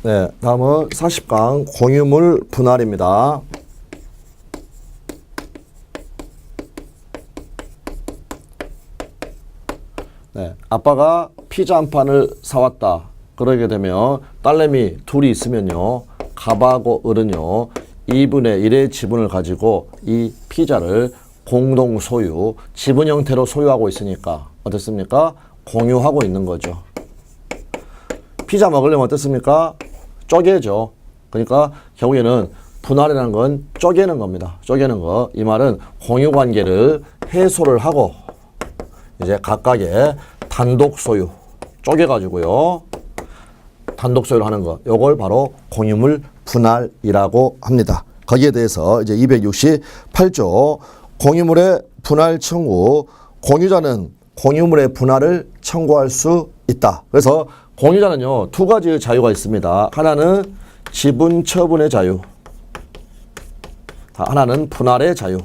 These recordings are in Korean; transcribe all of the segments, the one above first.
네, 다음은 40강 공유물 분할입니다. 네, 아빠가 피자 한 판을 사왔다. 그러게 되면 딸내미 둘이 있으면요, 갑하고 을은요 2분의 1의 지분을 가지고 이 피자를 공동 소유, 지분 형태로 소유하고 있으니까 어떻습니까? 공유하고 있는 거죠. 피자 먹으려면 어떻습니까? 쪼개죠. 그러니까 결국에는 분할이라는 건 쪼개는 겁니다. 쪼개는 거. 이 말은 공유 관계를 해소를 하고 이제 각각의 단독 소유 쪼개가지고요 단독 소유를 하는 거. 요걸 바로 공유물 분할이라고 합니다. 거기에 대해서 이제 268조 공유물의 분할 청구, 공유자는 공유물의 분할을 청구할 수 있다. 그래서 공유자는요, 두 가지의 자유가 있습니다. 하나는 지분 처분의 자유, 하나는 분할의 자유,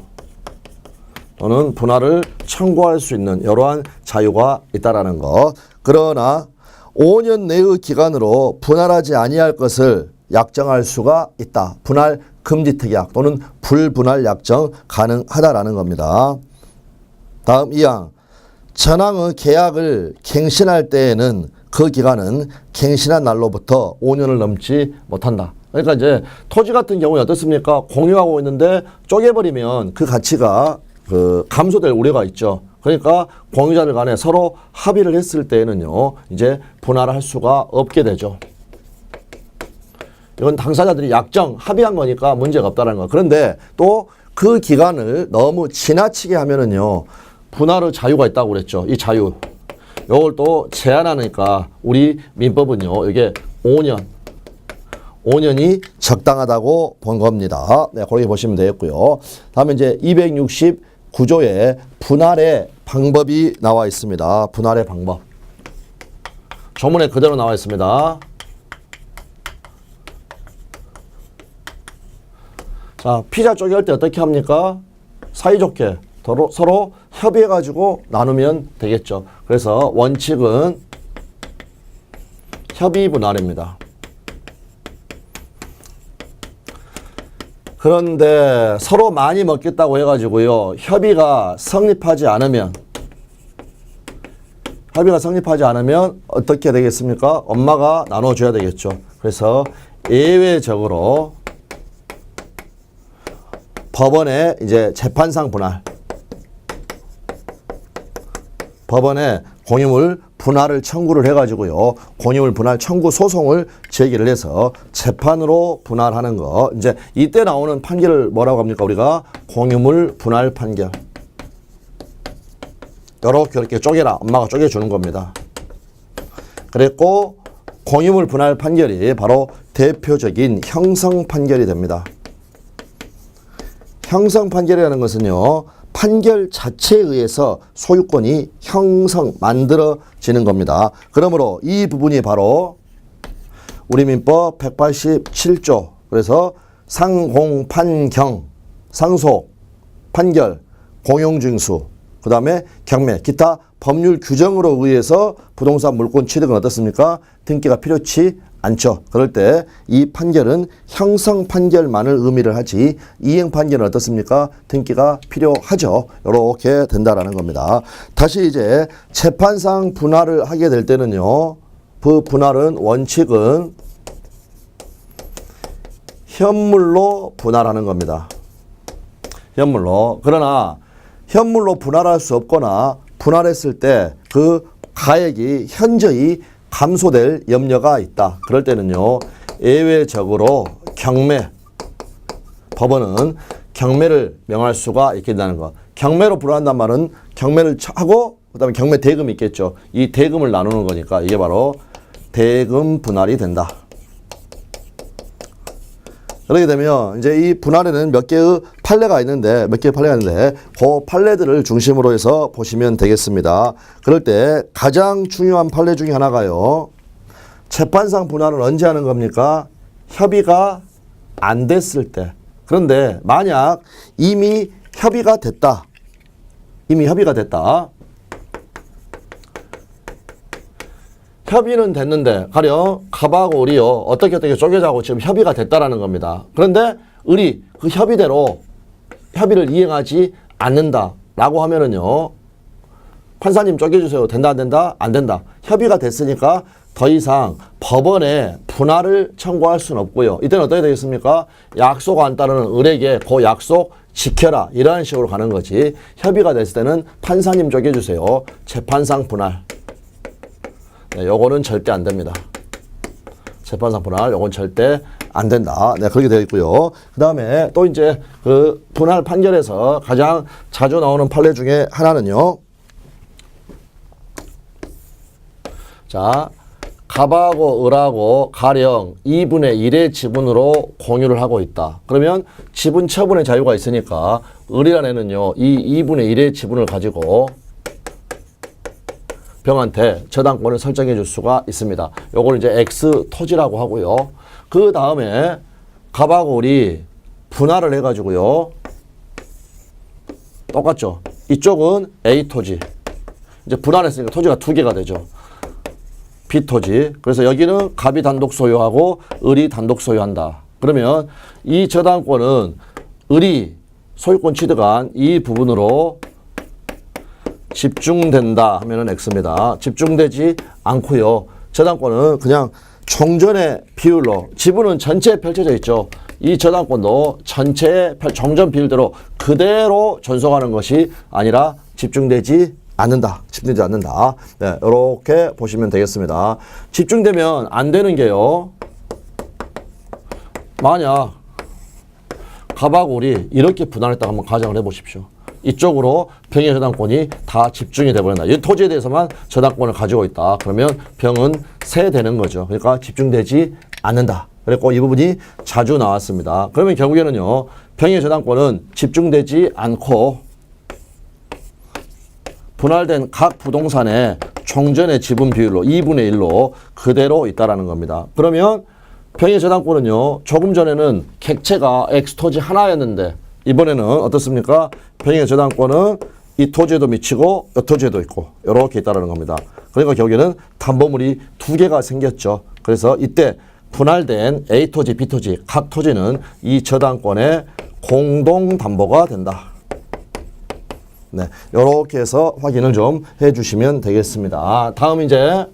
또는 분할을 청구할 수 있는 이러한 자유가 있다라는 것. 그러나 5년 내의 기간으로 분할하지 아니할 것을 약정할 수가 있다. 분할 금지 특약 또는 불분할 약정 가능하다라는 겁니다. 다음 2항. 전항의 계약을 갱신할 때에는 그 기간은 갱신한 날로부터 5년을 넘지 못한다. 그러니까 이제 토지 같은 경우에 어떻습니까? 공유하고 있는데 쪼개버리면 그 가치가 감소될 우려가 있죠. 그러니까 공유자들 간에 서로 합의를 했을 때에는요, 이제 분할할 수가 없게 되죠. 이건 당사자들이 약정, 합의한 거니까 문제가 없다는 거. 그런데 또 그 기간을 너무 지나치게 하면은요, 분할의 자유가 있다고 그랬죠. 이 자유. 요걸 또 제한하니까 우리 민법은요, 이게 5년이 적당하다고 본 겁니다. 네, 그렇게 보시면 되겠고요. 다음에 이제 269조에 분할의 방법이 나와 있습니다. 분할의 방법. 조문에 그대로 나와 있습니다. 자, 피자 쪼개할 때 어떻게 합니까? 사이좋게 서로 협의해가지고 나누면 되겠죠. 그래서 원칙은 협의 분할입니다. 그런데 서로 많이 먹겠다고 해가지고요, 협의가 성립하지 않으면 어떻게 되겠습니까? 엄마가 나눠줘야 되겠죠. 그래서 예외적으로 법원에 이제 재판상 분할, 법원에 공유물 분할을 청구를 해가지고요, 공유물 분할 청구 소송을 제기를 해서 재판으로 분할하는 거. 이제 이때 나오는 판결을 뭐라고 합니까? 우리가 공유물 분할 판결. 이렇게 쪼개라. 엄마가 쪼개주는 겁니다. 그랬고 공유물 분할 판결이 바로 대표적인 형성 판결이 됩니다. 형성 판결이라는 것은요, 판결 자체에 의해서 소유권이 만들어지는 겁니다. 그러므로 이 부분이 바로 우리 민법 187조, 그래서 상공판경, 상소, 판결, 공용증수, 그 다음에 경매, 기타 법률 규정으로 의해서 부동산 물권 취득은 어떻습니까? 등기가 필요치 않죠. 그럴 때 이 판결은 형성 판결만을 의미를 하지 이행 판결은 어떻습니까? 등기가 필요하죠. 이렇게 된다라는 겁니다. 다시 이제 재판상 분할을 하게 될 때는요, 그 분할은 원칙은 현물로 분할하는 겁니다. 현물로. 그러나 현물로 분할할 수 없거나 분할했을 때 그 가액이 현저히 감소될 염려가 있다. 그럴 때는요, 예외적으로 경매, 법원은 경매를 명할 수가 있게 된다는 거. 경매로 분할한단 말은 경매를 하고 그다음에 경매 대금이 있겠죠. 이 대금을 나누는 거니까 이게 바로 대금 분할이 된다. 그렇게 되면 이제 이 분할에는 몇 개의 판례가 있는데 그 판례들을 중심으로 해서 보시면 되겠습니다. 그럴 때 가장 중요한 판례 중에 하나가요, 재판상 분할은 언제 하는 겁니까? 협의가 안 됐을 때. 그런데 만약 이미 협의가 됐다. 협의는 됐는데 가령 갑하고 을이요 어떻게 쪼개자고 지금 협의가 됐다라는 겁니다. 그런데 을이 그 협의대로 협의를 이행하지 않는다라고 하면은요 판사님 쪼개주세요. 된다 안 된다? 안 된다. 협의가 됐으니까 더 이상 법원에 분할을 청구할 수는 없고요. 이때는 어떻게 되겠습니까? 약속 안 따르는 을에게 그 약속 지켜라 이런 식으로 가는 거지. 협의가 됐을 때는 판사님 쪼개주세요. 재판상 분할. 네, 요거는 절대 안 됩니다. 재판상 분할 요건 절대 안 된다. 네, 그렇게 되어 있고요. 그 다음에 또 이제 그 분할 판결에서 가장 자주 나오는 판례 중에 하나는요. 자, 갑하고 을하고 가령 2분의 1의 지분으로 공유를 하고 있다. 그러면 지분 처분의 자유가 있으니까 을이라는 애는요. 이 2분의 1의 지분을 가지고 병한테 저당권을 설정해 줄 수가 있습니다. 요걸 이제 X 토지라고 하고요. 그 다음에 갑하고 을이 분할을 해가지고요. 똑같죠. 이쪽은 A 토지. 이제 분할했으니까 토지가 두 개가 되죠. B 토지. 그래서 여기는 갑이 단독 소유하고 을이 단독 소유한다. 그러면 이 저당권은 을이 소유권 취득한 이 부분으로 집중된다 하면은 X입니다. 집중되지 않고요. 저당권은 그냥 종전의 비율로 지분은 전체에 펼쳐져 있죠. 이 저당권도 전체의 종전 비율대로 그대로 전송하는 것이 아니라 집중되지 않는다. 집중되지 않는다. 네, 이렇게 보시면 되겠습니다. 집중되면 안 되는 게요. 만약 갑하고 을이 이렇게 분할했다고 한번 가정을 해보십시오. 이쪽으로 병의 저당권이 다 집중이 돼버린다. 이 토지에 대해서만 저당권을 가지고 있다. 그러면 병은 세되는 거죠. 그러니까 집중되지 않는다. 그랬고 이 부분이 자주 나왔습니다. 그러면 결국에는요. 병의 저당권은 집중되지 않고 분할된 각 부동산의 총전의 지분 비율로 2분의 1로 그대로 있다라는 겁니다. 그러면 병의 저당권은요. 조금 전에는 객체가 X토지 하나였는데 이번에는 어떻습니까? 병의 저당권은 이 토지에도 미치고 이 토지에도 있고 이렇게 있다는 겁니다. 그러니까 결국에는 담보물이 두 개가 생겼죠. 그래서 이때 분할된 A 토지, B 토지 각 토지는 이 저당권의 공동 담보가 된다. 네, 이렇게 해서 확인을 좀 해주시면 되겠습니다. 다음 이제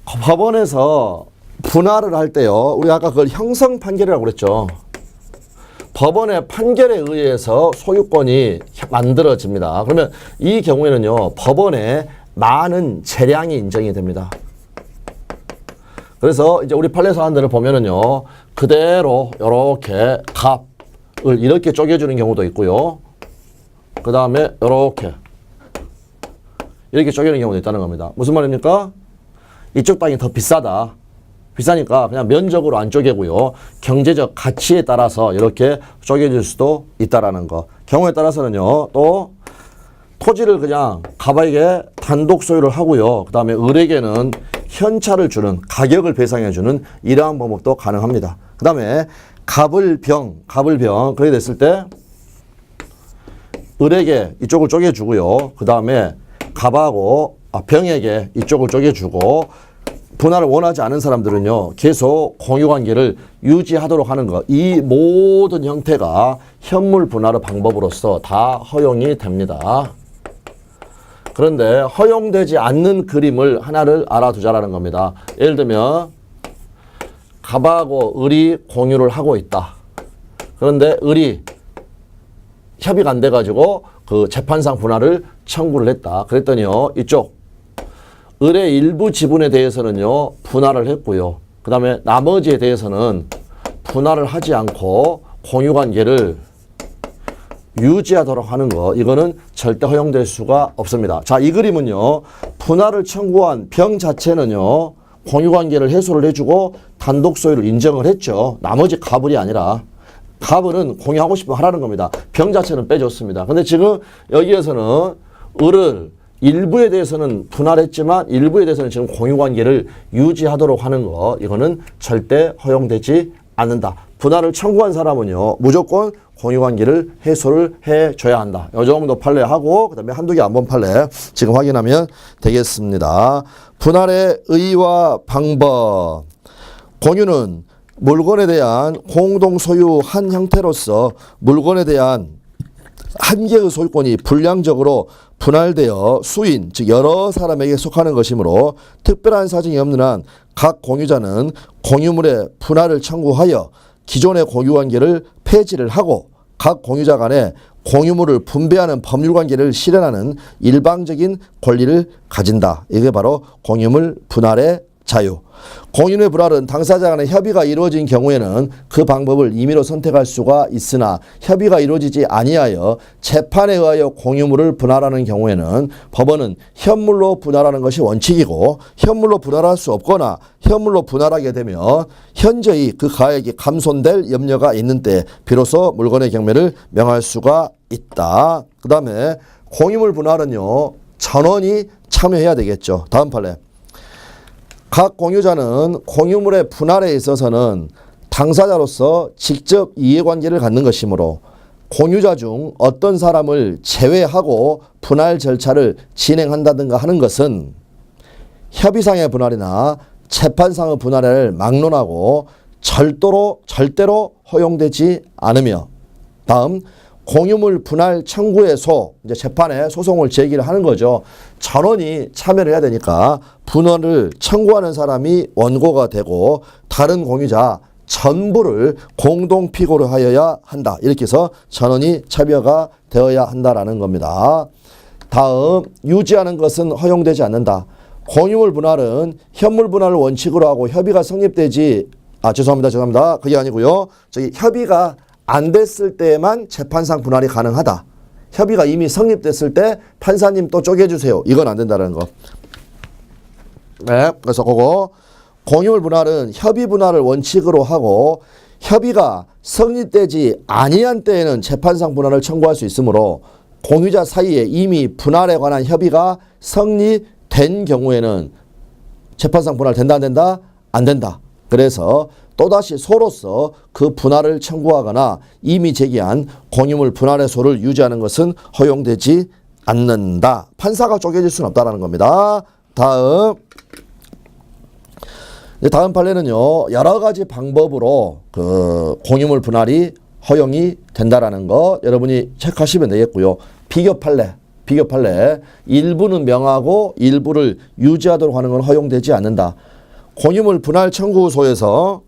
법원에서 분할을 할 때요. 우리 아까 그걸 형성 판결이라고 그랬죠. 법원의 판결에 의해서 소유권이 만들어집니다. 그러면 이 경우에는요. 법원에 많은 재량이 인정이 됩니다. 그래서 이제 우리 판례 사안들을 보면은요. 그대로 이렇게 갑을 이렇게 쪼개주는 경우도 있고요. 그 다음에 이렇게 쪼개는 경우도 있다는 겁니다. 무슨 말입니까? 이쪽 땅이 더 비싸다. 비싸니까 그냥 면적으로 안 쪼개고요. 경제적 가치에 따라서 이렇게 쪼개질 수도 있다라는 거. 경우에 따라서는요. 또 토지를 그냥 갑에게 단독 소유를 하고요. 그 다음에 을에게는 현차를 주는 가격을 배상해주는 이러한 방법도 가능합니다. 그 다음에 갑을 병 그렇게 됐을 때 을에게 이쪽을 쪼개주고요. 그 다음에 갑하고 병에게 이쪽을 쪼개주고 분할을 원하지 않은 사람들은요. 계속 공유관계를 유지하도록 하는 것. 이 모든 형태가 현물 분할의 방법으로서 다 허용이 됩니다. 그런데 허용되지 않는 그림을 하나를 알아두자라는 겁니다. 예를 들면 갑하고 을이 공유를 하고 있다. 그런데 을이 협의가 안 돼가지고 그 재판상 분할을 청구를 했다. 그랬더니요. 이쪽 을의 일부 지분에 대해서는요. 분할을 했고요. 그 다음에 나머지에 대해서는 분할을 하지 않고 공유관계를 유지하도록 하는 거. 이거는 절대 허용될 수가 없습니다. 자, 이 그림은요. 분할을 청구한 병 자체는요. 공유관계를 해소를 해주고 단독 소유를 인정을 했죠. 나머지 갑을이 아니라. 갑은 공유하고 싶으면 하라는 겁니다. 병 자체는 빼줬습니다. 근데 지금 여기에서는 을을 일부에 대해서는 분할했지만 일부에 대해서는 지금 공유관계를 유지하도록 하는 거. 이거는 절대 허용되지 않는다. 분할을 청구한 사람은요, 무조건 공유관계를 해소를 해줘야 한다. 이 정도 판례하고, 그 다음에 한두 개 안 본 판례 지금 확인하면 되겠습니다. 분할의 의의와 방법. 공유는 물건에 대한 공동 소유한 형태로서 물건에 대한 한 개의 소유권이 불량적으로 분할되어 수인, 즉 여러 사람에게 속하는 것이므로 특별한 사정이 없는 한 각 공유자는 공유물의 분할을 청구하여 기존의 공유관계를 폐지를 하고 각 공유자 간에 공유물을 분배하는 법률관계를 실현하는 일방적인 권리를 가진다. 이게 바로 공유물 분할의 자유. 공유물 분할은 당사자 간의 협의가 이루어진 경우에는 그 방법을 임의로 선택할 수가 있으나 협의가 이루어지지 아니하여 재판에 의하여 공유물을 분할하는 경우에는 법원은 현물로 분할하는 것이 원칙이고 현물로 분할할 수 없거나 현물로 분할하게 되면 현저히 그 가액이 감손될 염려가 있는 때 비로소 물건의 경매를 명할 수가 있다. 그 다음에 공유물 분할은요, 전원이 참여해야 되겠죠. 다음 판례. 각 공유자는 공유물의 분할에 있어서는 당사자로서 직접 이해관계를 갖는 것이므로 공유자 중 어떤 사람을 제외하고 분할 절차를 진행한다든가 하는 것은 협의상의 분할이나 재판상의 분할을 막론하고 절대로 허용되지 않으며, 다음 공유물 분할 청구에서 이제 재판에 소송을 제기를 하는 거죠. 전원이 참여를 해야 되니까 분할을 청구하는 사람이 원고가 되고 다른 공유자 전부를 공동 피고를 하여야 한다. 이렇게 해서 전원이 참여가 되어야 한다라는 겁니다. 다음, 유지하는 것은 허용되지 않는다. 공유물 분할은 현물 분할을 원칙으로 하고 협의가 성립되지 죄송합니다. 그게 아니고요. 협의가 안 됐을 때만 재판상 분할이 가능하다. 협의가 이미 성립됐을 때 판사님 또 쪼개주세요. 이건 안 된다는 거. 네, 그래서 그거 공유물 분할은 협의 분할을 원칙으로 하고 협의가 성립되지 아니한 때에는 재판상 분할을 청구할 수 있으므로 공유자 사이에 이미 분할에 관한 협의가 성립된 경우에는 재판상 분할 된다 안 된다? 안 된다. 그래서 또다시 소로서 그 분할을 청구하거나 이미 제기한 공유물 분할의 소를 유지하는 것은 허용되지 않는다. 판사가 쪼개질 수는 없다는 겁니다. 다음 판례는요, 여러 가지 방법으로 그 공유물 분할이 허용이 된다라는 거 여러분이 체크하시면 되겠고요. 비교 판례. 일부는 명하고 일부를 유지하도록 하는 건 허용되지 않는다. 공유물 분할 청구소에서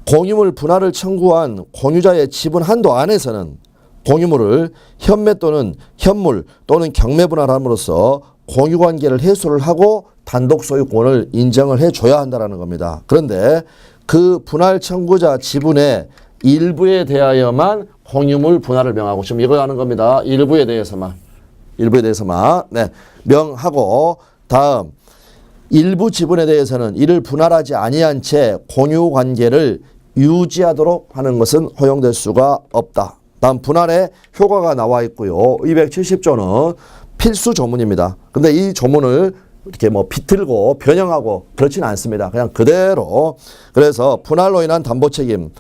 공유물 분할을 청구한 공유자의 지분 한도 안에서는 공유물을 현매 또는 현물 또는 경매 분할함으로써 공유관계를 해소를 하고 단독 소유권을 인정을 해줘야 한다는 겁니다. 그런데 그 분할 청구자 지분의 일부에 대하여만 공유물 분할을 명하고, 지금 이거 하는 겁니다. 일부에 대해서만 네, 명하고, 다음 일부 지분에 대해서는 이를 분할하지 아니한 채 공유관계를 유지하도록 하는 것은 허용될 수가 없다. 다음 분할의 효과가 나와 있고요. 270조는 필수 조문입니다. 근데 이 조문을 이렇게 뭐 비틀고 변형하고 그렇지는 않습니다. 그냥 그대로. 그래서 분할로 인한 담보 책임.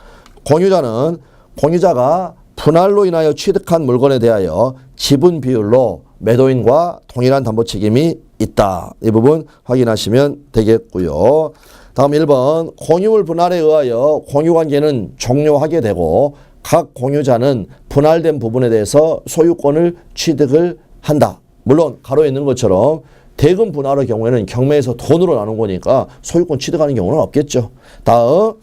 공유자가 분할로 인하여 취득한 물건에 대하여 지분 비율로 매도인과 동일한 담보 책임이 있다. 이 부분 확인하시면 되겠고요. 다음 1번, 공유물 분할에 의하여 공유관계는 종료하게 되고 각 공유자는 분할된 부분에 대해서 소유권을 취득을 한다. 물론 가로에 있는 것처럼 대금 분할의 경우에는 경매에서 돈으로 나눈 거니까 소유권 취득하는 경우는 없겠죠. 다음,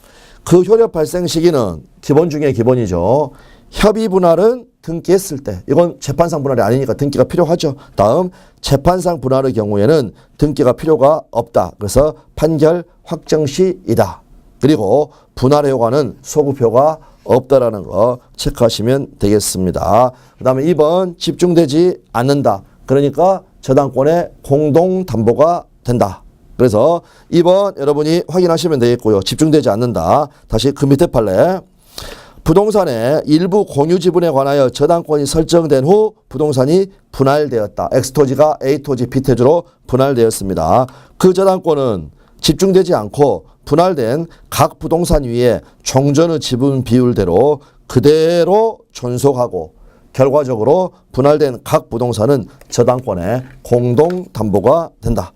그 효력 발생 시기는 기본 중에 기본이죠. 협의 분할은 등기했을 때, 이건 재판상 분할이 아니니까 등기가 필요하죠. 다음, 재판상 분할의 경우에는 등기가 필요가 없다. 그래서 판결 확정 시이다. 그리고 분할의 효과는 소급효가 없다라는 거 체크하시면 되겠습니다. 그 다음에 2번, 집중되지 않는다. 그러니까 저당권의 공동담보가 된다. 그래서 2번 여러분이 확인하시면 되겠고요. 집중되지 않는다. 다시 그 밑에 판례. 부동산의 일부 공유 지분에 관하여 저당권이 설정된 후 부동산이 분할되었다. X토지가 A토지, B토지로 분할되었습니다. 그 저당권은 집중되지 않고 분할된 각 부동산 위에 총전의 지분 비율대로 그대로 존속하고 결과적으로 분할된 각 부동산은 저당권의 공동담보가 된다.